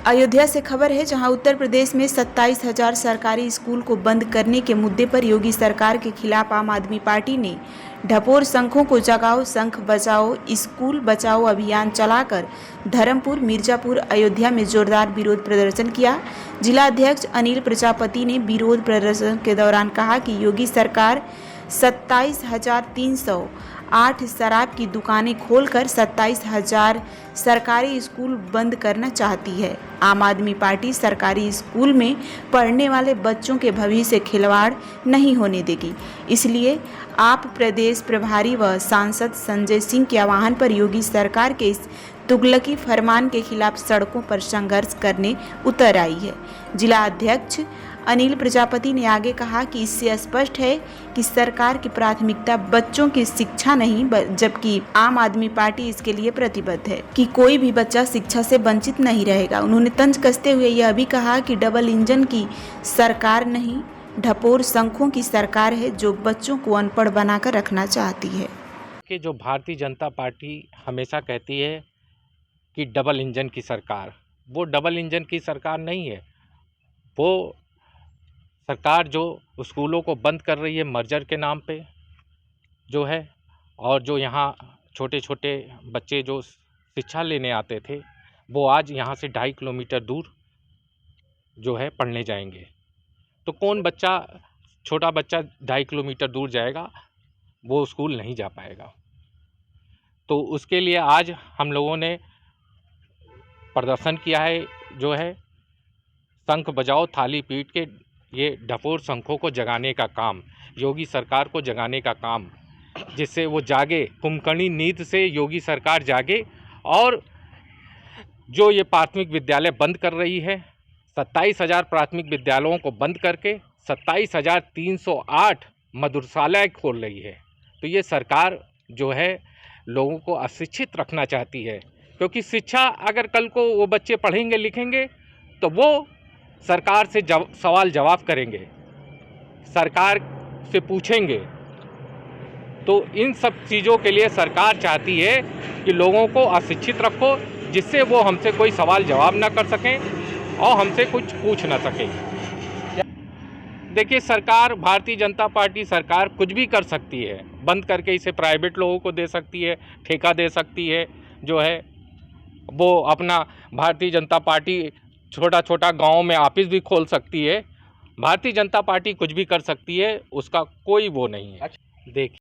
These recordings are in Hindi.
अयोध्या से खबर है, जहां उत्तर प्रदेश में 27,000 सरकारी स्कूल को बंद करने के मुद्दे पर योगी सरकार के खिलाफ आम आदमी पार्टी ने ढपोर संखों को जगाओ, संख बचाओ, स्कूल बचाओ अभियान चलाकर धर्मपुर, मिर्जापुर, अयोध्या में जोरदार विरोध प्रदर्शन किया। जिला अध्यक्ष अनिल प्रजापति ने विरोध प्रदर्शन के दौरान कहा कि योगी सरकार 27,308 शराब की दुकानें खोलकर 27,000 सरकारी स्कूल बंद करना चाहती है। आम आदमी पार्टी सरकारी स्कूल में पढ़ने वाले बच्चों के भविष्य से खिलवाड़ नहीं होने देगी। इसलिए आप प्रदेश प्रभारी व सांसद संजय सिंह के आह्वान पर योगी सरकार के इस तुगलकी फरमान के खिलाफ सड़कों पर संघर्ष करने उतर आई है। जिला अध्यक्ष अनिल प्रजापति ने आगे कहा कि इससे स्पष्ट है कि सरकार की प्राथमिकता बच्चों की शिक्षा नहीं, जबकि आम आदमी पार्टी इसके लिए प्रतिबद्ध है कि कोई भी बच्चा शिक्षा से वंचित नहीं रहेगा। उन्होंने तंज कसते हुए यह भी कहा कि डबल इंजन की सरकार नहीं, ढपोर संखों की सरकार है जो बच्चों को अनपढ़ बनाकर रखना चाहती है। कि जो भारतीय जनता पार्टी हमेशा कहती है कि डबल इंजन की सरकार, वो डबल इंजन की सरकार नहीं है। वो सरकार जो स्कूलों को बंद कर रही है मर्जर के नाम पे जो है, और जो यहाँ छोटे छोटे बच्चे जो शिक्षा लेने आते थे वो आज यहाँ से 2.5 किलोमीटर दूर जो है पढ़ने जाएंगे। तो कौन बच्चा, छोटा बच्चा 2.5 किलोमीटर दूर जाएगा, वो स्कूल नहीं जा पाएगा। तो उसके लिए आज हम लोगों ने प्रदर्शन किया है, जो है शंख बजाओ थाली पीट के ये ढपोर संखों को जगाने का काम, योगी सरकार को जगाने का काम, जिससे वो जागे, कुंभकर्णी नींद से योगी सरकार जागे। और जो ये प्राथमिक विद्यालय बंद कर रही है, 27,000 प्राथमिक विद्यालयों को बंद करके 27,308 मदरसालय खोल रही है। तो ये सरकार जो है लोगों को अशिक्षित रखना चाहती है, क्योंकि शिक्षा अगर कल को वो बच्चे पढ़ेंगे लिखेंगे तो वो सरकार से सवाल जवाब करेंगे, सरकार से पूछेंगे। तो इन सब चीज़ों के लिए सरकार चाहती है कि लोगों को अशिक्षित रखो, जिससे वो हमसे कोई सवाल जवाब ना कर सकें और हमसे कुछ पूछ ना सकें। देखिए, सरकार, भारतीय जनता पार्टी सरकार कुछ भी कर सकती है, बंद करके इसे प्राइवेट लोगों को दे सकती है, ठेका दे सकती है, जो है वो अपना भारतीय जनता पार्टी छोटा छोटा गांव में ऑफिस भी खोल सकती है। भारतीय जनता पार्टी कुछ भी कर सकती है, उसका कोई वो नहीं है। देखिए,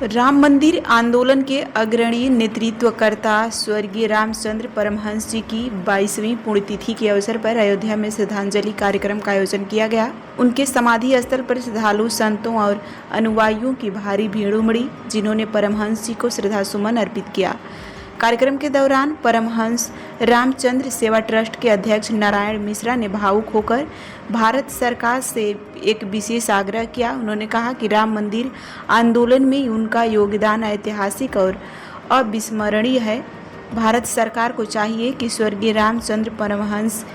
राम मंदिर आंदोलन के अग्रणी नेतृत्वकर्ता स्वर्गीय रामचंद्र परमहंस जी की 22वीं पुण्यतिथि के अवसर पर अयोध्या में श्रद्धांजलि कार्यक्रम का आयोजन किया गया। उनके समाधि स्थल पर श्रद्धालु, संतों और अनुयायियों की भारी भीड़ उमड़ी, जिन्होंने परमहंस जी को श्रद्धासुमन अर्पित किया। कार्यक्रम के दौरान परमहंस रामचंद्र सेवा ट्रस्ट के अध्यक्ष नारायण मिश्रा ने भावुक होकर भारत सरकार से एक विशेष आग्रह किया। उन्होंने कहा कि राम मंदिर आंदोलन में उनका योगदान ऐतिहासिक और अविस्मरणीय है। भारत सरकार को चाहिए कि स्वर्गीय रामचंद्र परमहंस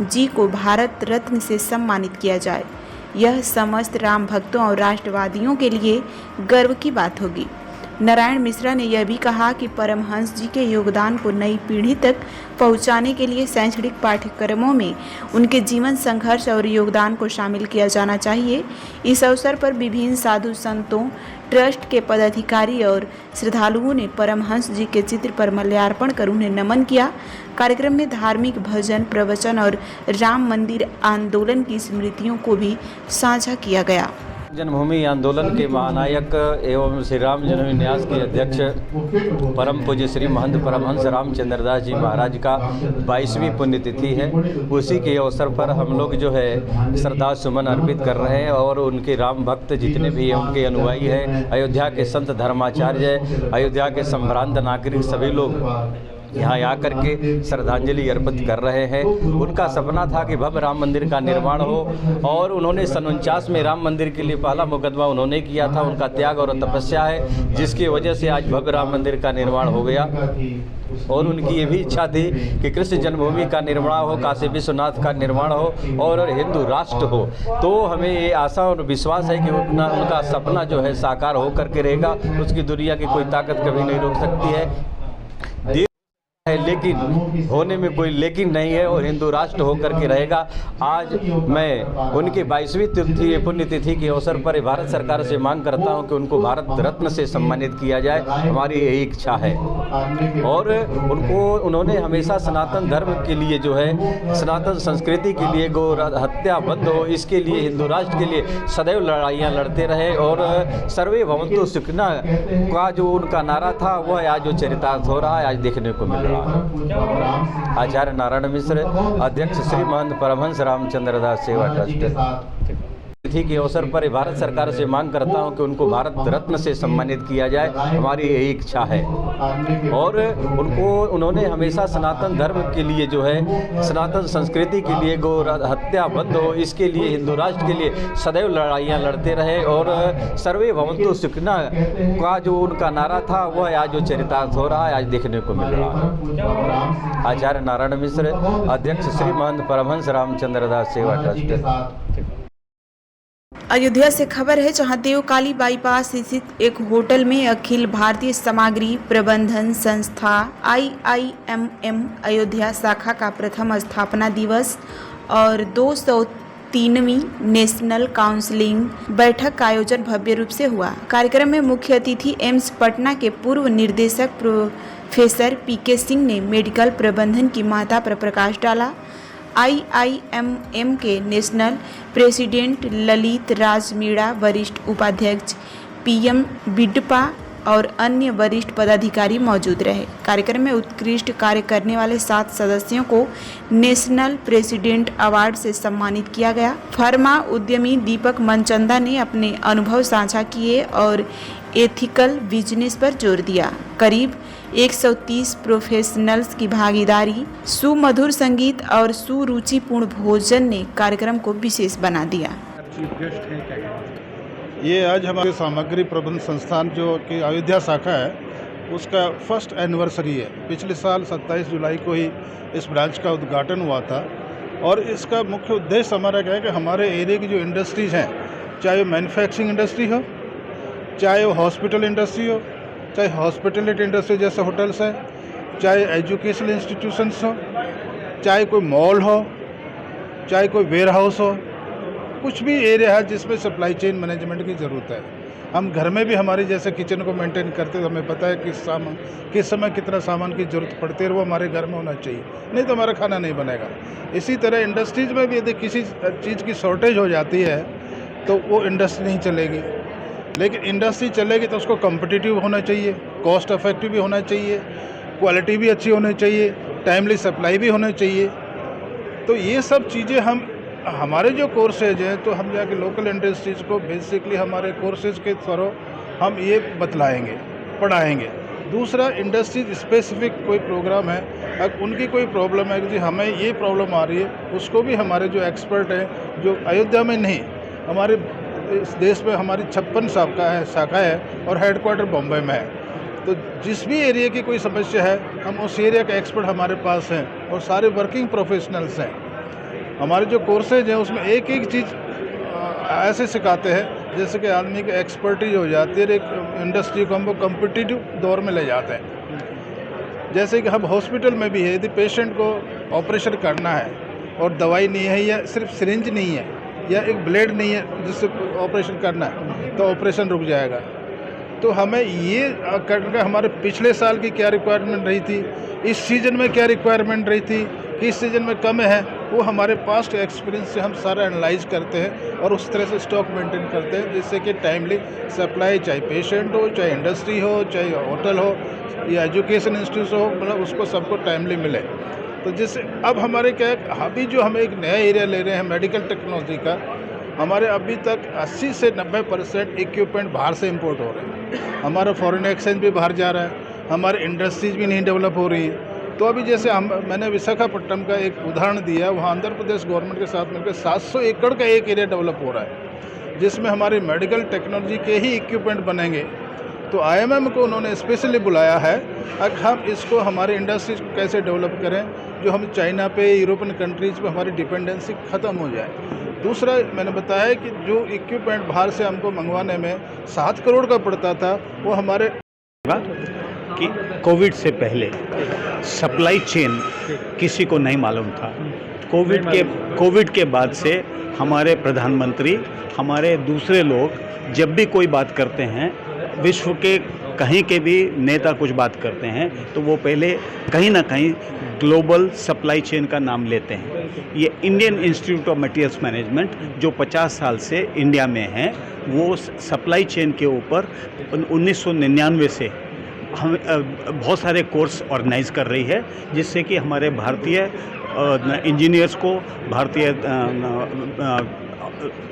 जी को भारत रत्न से सम्मानित किया जाए। यह समस्त राम भक्तों और राष्ट्रवादियों के लिए गर्व की बात होगी। नारायण मिश्रा ने यह भी कहा कि परमहंस जी के योगदान को नई पीढ़ी तक पहुंचाने के लिए शैक्षणिक पाठ्यक्रमों में उनके जीवन, संघर्ष और योगदान को शामिल किया जाना चाहिए। इस अवसर पर विभिन्न साधु संतों, ट्रस्ट के पदाधिकारी और श्रद्धालुओं ने परमहंस जी के चित्र पर माल्यार्पण कर उन्हें नमन किया। कार्यक्रम में धार्मिक भजन, प्रवचन और राम मंदिर आंदोलन की स्मृतियों को भी साझा किया गया। जन्मभूमि आंदोलन के महानायक एवं श्री राम जन्मभूमि न्यास के अध्यक्ष परम पूज्य श्री महंत परमहंस रामचंद्र दास जी महाराज का 22वीं पुण्यतिथि है। उसी के अवसर पर हम लोग जो है श्रद्धा सुमन अर्पित कर रहे हैं, और उनके राम भक्त जितने भी हैं, उनके अनुयायी हैं, अयोध्या के संत धर्माचार्य, अयोध्या के संभ्रांत नागरिक, सभी लोग यहाँ आकर के श्रद्धांजलि अर्पित कर रहे हैं। उनका सपना था कि भव्य राम मंदिर का निर्माण हो, और उन्होंने सन 49 में राम मंदिर के लिए पहला मुकदमा उन्होंने किया था। उनका त्याग और तपस्या है, जिसकी वजह से आज भव्य राम मंदिर का निर्माण हो गया। और उनकी ये भी इच्छा थी कि कृष्ण जन्मभूमि का निर्माण हो, काशी विश्वनाथ का निर्माण हो और हिंदू राष्ट्र हो। तो हमें ये आशा और विश्वास है कि उनका सपना जो है साकार हो करके रहेगा। उसकी दुनिया की कोई ताकत कभी नहीं रोक सकती है। है, लेकिन होने में कोई लेकिन नहीं है और हिंदू राष्ट्र होकर के रहेगा। आज मैं उनकी 22वीं पुण्यतिथि के अवसर पर भारत सरकार से मांग करता हूं कि उनको भारत रत्न से सम्मानित किया जाए, हमारी यही इच्छा है। और उन्होंने हमेशा सनातन धर्म के लिए जो है, सनातन संस्कृति के लिए, गौ हत्या बंद हो, इसके लिए, हिंदू राष्ट्र के लिए सदैव लड़ाइयाँ लड़ते रहे। और सर्वे भवन्तु सुखिनः का जो उनका नारा था वह आज जो चरितार्थ हो रहा है, आज देखने को मिल रहा है। आचार्य नारायण मिश्र, अध्यक्ष श्री महंत परमहंस रामचंद्र दास सेवा ट्रस्ट। तिथि के अवसर पर भारत सरकार से मांग करता हूं कि उनको भारत रत्न से सम्मानित किया जाए, हमारी यही इच्छा है। और उन्होंने हमेशा सनातन धर्म के लिए जो है, सनातन संस्कृति के लिए, गौ हत्या बंद हो, इसके लिए, हिंदू राष्ट्र के लिए सदैव लड़ाइयाँ लड़ते रहे। और सर्वे भवन्तु सुखिनः का जो उनका नारा था वह आज जो चरितार्थ हो रहा है, आज देखने को मिल रहा है। आचार्य नारायण मिश्र, अध्यक्ष श्री महंत परमहंस रामचंद्र दास सेवा ट्रस्ट। अयोध्या से खबर है, जहां देवकाली बाईपास स्थित एक होटल में अखिल भारतीय सामग्री प्रबंधन संस्था IIMM अयोध्या शाखा का प्रथम स्थापना दिवस और 203वीं नेशनल काउंसलिंग बैठक का आयोजन भव्य रूप से हुआ। कार्यक्रम में मुख्य अतिथि एम्स पटना के पूर्व निदेशक प्रोफेसर PK सिंह ने मेडिकल प्रबंधन की महत्ता पर प्रकाश डाला। IIMM के नेशनल प्रेसिडेंट ललित राज मीणा, वरिष्ठ उपाध्यक्ष PM बिडपा और अन्य वरिष्ठ पदाधिकारी मौजूद रहे। कार्यक्रम में उत्कृष्ट कार्य करने वाले 7 सदस्यों को नेशनल प्रेसिडेंट अवार्ड से सम्मानित किया गया। फार्मा उद्यमी दीपक मनचंदा ने अपने अनुभव साझा किए और एथिकल बिजनेस पर जोर दिया। करीब 130 प्रोफेशनल्स की भागीदारी, सुमधुर संगीत और सुरुचिपूर्ण भोजन ने कार्यक्रम को विशेष बना दिया। ये आज हमारे सामग्री प्रबंध संस्थान जो कि अयोध्या शाखा है, उसका फर्स्ट एनिवर्सरी है। पिछले साल 27 जुलाई को ही इस ब्रांच का उद्घाटन हुआ था। और इसका मुख्य उद्देश्य हमारा क्या है कि हमारे एरिया की जो इंडस्ट्रीज़ हैं, चाहे वो मैन्युफैक्चरिंग इंडस्ट्री हो, चाहे वो हॉस्पिटल इंडस्ट्री हो, चाहे हॉस्पिटलिटी इंडस्ट्री जैसे होटल्स है, चाहे एजुकेशनल इंस्टीट्यूशंस हो, चाहे कोई मॉल हो, चाहे कोई वेयर हाउस हो, कुछ भी एरिया है जिसमें सप्लाई चेन मैनेजमेंट की ज़रूरत है। हम घर में भी हमारी जैसे किचन को मेंटेन करते हैं, तो हमें पता है किस समय कितना सामान की ज़रूरत पड़ती है, वो हमारे घर में होना चाहिए, नहीं तो हमारा खाना नहीं बनेगा। इसी तरह इंडस्ट्रीज़ में भी यदि किसी चीज़ की शॉर्टेज हो जाती है तो वो इंडस्ट्री नहीं चलेगी। लेकिन इंडस्ट्री चलेगी तो उसको कॉम्पिटिटिव होना चाहिए, कॉस्ट इफेक्टिव भी होना चाहिए, क्वालिटी भी अच्छी होनी चाहिए, टाइमली सप्लाई भी होना चाहिए। तो ये सब चीज़ें हमारे जो कोर्सेज हैं, तो हम जाके लोकल इंडस्ट्रीज़ को बेसिकली हमारे कोर्सेज के थ्रू हम ये बतलाएंगे, पढ़ाएंगे। दूसरा, इंडस्ट्री स्पेसिफिक कोई प्रोग्राम है, अगर उनकी कोई प्रॉब्लम है कि हमें ये प्रॉब्लम आ रही है, उसको भी हमारे जो एक्सपर्ट हैं, जो अयोध्या में नहीं, हमारे इस देश में हमारी 56 शाखा है और हेडक्वार्टर बॉम्बे में है। तो जिस भी एरिया की कोई समस्या है, हम उस एरिया का एक्सपर्ट हमारे पास हैं और सारे वर्किंग प्रोफेशनल्स हैं। हमारे जो कोर्सेज हैं उसमें एक एक चीज़ ऐसे सिखाते हैं जैसे कि आदमी की एक्सपर्टीज हो जाती है, एक इंडस्ट्री को हम कॉम्पिटिटिव दौर में ले जाते हैं। जैसे कि हम हॉस्पिटल में भी है, यदि पेशेंट को ऑपरेशन करना है और दवाई नहीं है या सिर्फ सिरिंज नहीं है या एक ब्लेड नहीं है जिससे ऑपरेशन करना है, तो ऑपरेशन रुक जाएगा। तो हमें ये करके हमारे पिछले साल की क्या रिक्वायरमेंट रही थी, इस सीज़न में क्या रिक्वायरमेंट रही थी, किस सीज़न में कम है, वो हमारे पास्ट एक्सपीरियंस से हम सारा एनालाइज करते हैं और उस तरह से स्टॉक मेंटेन करते हैं, जिससे कि टाइमली सप्लाई, चाहे पेशेंट हो, चाहे इंडस्ट्री हो, चाहे होटल हो या एजुकेशन इंस्टीट्यूट हो, मतलब उसको सबको टाइमली मिले। तो जिससे अब हमारे क्या है, अभी जो हम एक नया एरिया ले रहे हैं मेडिकल टेक्नोलॉजी का, हमारे अभी तक 80 से 90% इक्विपमेंट बाहर से इंपोर्ट हो रहे हैं। हमारा फॉरेन एक्सचेंज भी बाहर जा रहा है, हमारी इंडस्ट्रीज भी नहीं डेवलप हो रही है। तो अभी जैसे मैंने विशाखापट्टनम का एक उदाहरण दिया, वहाँ आंध्र प्रदेश गवर्नमेंट के साथ मिलकर 700 एकड़ का एक एरिया डेवलप हो रहा है, जिसमें हमारे मेडिकल टेक्नोलॉजी के ही इक्विपमेंट बनेंगे। तो IIMM को उन्होंने स्पेशली बुलाया है, अब हम इसको हमारे इंडस्ट्रीज को कैसे डेवलप करें, जो हम चाइना पे, यूरोपियन कंट्रीज़ पे हमारी डिपेंडेंसी ख़त्म हो जाए। दूसरा, मैंने बताया कि जो इक्विपमेंट बाहर से हमको मंगवाने में 7 करोड़ का पड़ता था, वो हमारे कि कोविड से पहले सप्लाई चेन किसी को नहीं मालूम था। कोविड के बाद से हमारे प्रधानमंत्री, हमारे दूसरे लोग जब भी कोई बात करते हैं, विश्व के कहीं के भी नेता कुछ बात करते हैं, तो वो पहले कहीं ना कहीं ग्लोबल सप्लाई चेन का नाम लेते हैं। ये Indian institute of materials management जो 50 साल से इंडिया में है, वो सप्लाई चेन के ऊपर 1999 से हम बहुत सारे कोर्स ऑर्गेनाइज कर रही है, जिससे कि हमारे भारतीय इंजीनियर्स को, भारतीय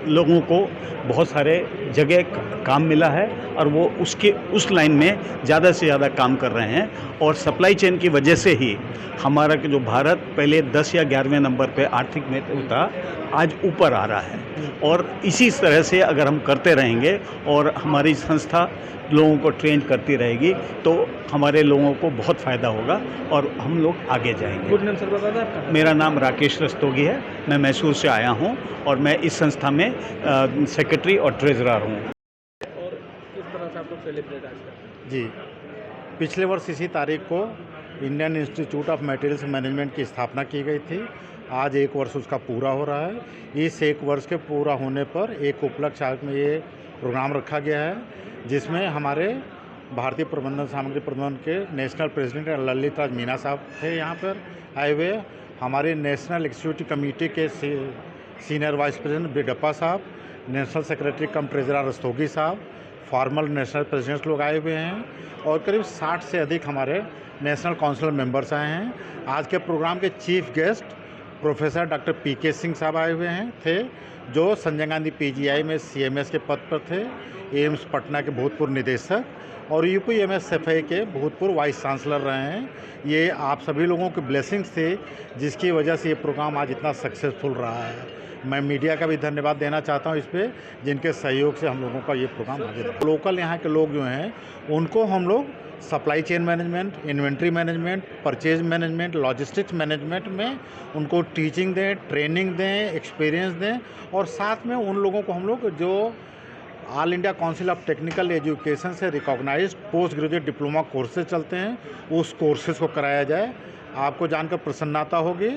लोगों को बहुत सारे जगह काम मिला है और वो उस लाइन में ज़्यादा से ज़्यादा काम कर रहे हैं। और सप्लाई चेन की वजह से ही हमारा जो भारत पहले 10 या 11वें नंबर पे आर्थिक में था, आज ऊपर आ रहा है। और इसी तरह से अगर हम करते रहेंगे और हमारी संस्था लोगों को ट्रेन करती रहेगी, तो हमारे लोगों को बहुत फ़ायदा होगा और हम लोग आगे जाएंगे। मेरा नाम राकेश रस्तोगी है, मैं मैसूर से आया हूं और मैं इस संस्था में सेक्रेटरी और ट्रेजरर हूं। और किस तरह से आप लोग सेलिब्रेट आज करते हैं? जी, पिछले वर्ष इसी तारीख को Indian institute of materials management की स्थापना की गई थी। आज 1 वर्ष उसका पूरा हो रहा है। इस 1 वर्ष के पूरा होने पर एक उपलक्ष्य में ये प्रोग्राम रखा गया है, जिसमें हमारे भारतीय प्रबंधन सामग्री प्रबंधन के नेशनल प्रेसिडेंट ललित राज मीना साहब थे यहाँ पर आए हुए। हमारे नेशनल एग्जीक्यूटिव कमेटी के सीनियर वाइस प्रेसिडेंट बिडप्पा साहब, नेशनल सेक्रेटरी कम ट्रेजरर रस्तोगी साहब, फॉर्मल नेशनल प्रेसिडेंट्स लोग आए हुए हैं और करीब 60 से अधिक हमारे नेशनल काउंसिल मेंबर्स आए हैं। आज के प्रोग्राम के चीफ गेस्ट प्रोफेसर डॉक्टर पीके सिंह साहब आए हुए थे, जो संजय गांधी पीजीआई में सीएमएस के पद पर थे, एम्स पटना के भूतपूर्व निदेशक और यूपीएमएसएफआई के भूतपूर्व वाइस चांसलर रहे हैं। ये आप सभी लोगों की ब्लेसिंग्स थे, जिसकी वजह से ये प्रोग्राम आज इतना सक्सेसफुल रहा है। मैं मीडिया का भी धन्यवाद देना चाहता हूँ इस पर, जिनके सहयोग से हम लोगों का ये प्रोग्राम आगे बढ़ा। लोकल यहाँ के लोग जो हैं, उनको हम लोग supply chain management, inventory management, purchase management, logistics management में उनको टीचिंग दें, ट्रेनिंग दें, एक्सपीरियंस दें और साथ में उन लोगों को हम लोग जो all India council of technical education से recognised post graduate diploma courses चलते हैं, उस कोर्सेज को कराया जाए। आपको जानकर प्रसन्नता होगी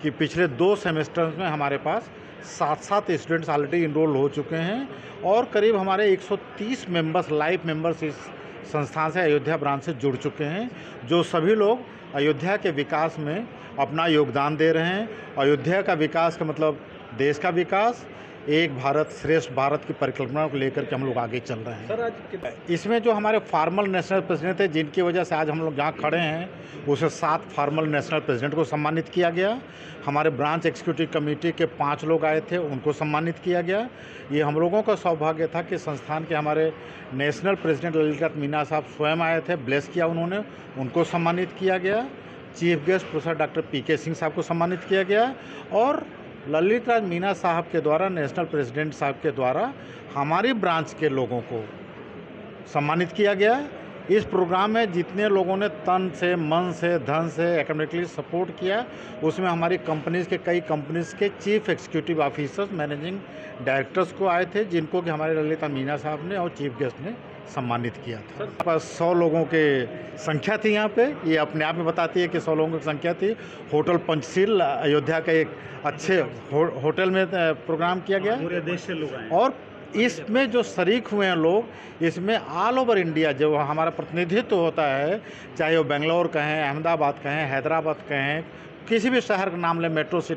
कि पिछले 2 सेमेस्टर्स में हमारे पास 7 स्टूडेंट्स ऑलरेडी इनरोल हो चुके हैं और करीब हमारे 130 मेंबर्स, लाइव मेंबर्स इस संस्थान से, अयोध्या ब्रांच से जुड़ चुके हैं, जो सभी लोग अयोध्या के विकास में अपना योगदान दे रहे हैं। अयोध्या का विकास का मतलब देश का विकास, एक भारत श्रेष्ठ भारत की परिकल्पना को लेकर के हम लोग आगे चल रहे हैं। सर, आज इसमें जो हमारे फॉर्मल नेशनल प्रेसिडेंट थे, जिनकी वजह से आज हम लोग जहाँ खड़े हैं, उसे 7 फॉर्मल नेशनल प्रेसिडेंट को सम्मानित किया गया। हमारे ब्रांच एग्जीक्यूटिव कमेटी के 5 लोग आए थे, उनको सम्मानित किया गया। ये हम लोगों का सौभाग्य था कि संस्थान के हमारे नेशनल प्रेसिडेंट ललित राज मीना साहब स्वयं आए थे, ब्लेस किया उन्होंने, उनको सम्मानित किया गया। चीफ गेस्ट प्रोफेसर डॉक्टर पीके सिंह साहब को सम्मानित किया गया और ललित राज मीना साहब के द्वारा, नेशनल प्रेसिडेंट साहब के द्वारा हमारी ब्रांच के लोगों को सम्मानित किया गया। इस प्रोग्राम में जितने लोगों ने तन से, मन से, धन से एकेडमिकली सपोर्ट किया, उसमें हमारी कंपनीज़ के कई कंपनीज़ के chief executive officers, managing directors को आए थे, जिनको कि हमारे ललित मीना साहब ने और चीफ गेस्ट ने सम्मानित किया था। बस 100 लोगों के संख्या थी यहाँ पे, ये अपने आप में बताती है कि 100 लोगों की संख्या थी। होटल पंचशील अयोध्या का एक अच्छे होटल में प्रोग्राम किया गया, पूरे देश से लोग आए और इसमें जो शरीक हुए हैं लोग, इसमें ऑल ओवर इंडिया जो हमारा प्रतिनिधित्व होता है, चाहे वो बेंगलोर कहें, अहमदाबाद कहें, हैदराबाद कहें, किसी भी शहर का नाम लें, मेट्रो सिटी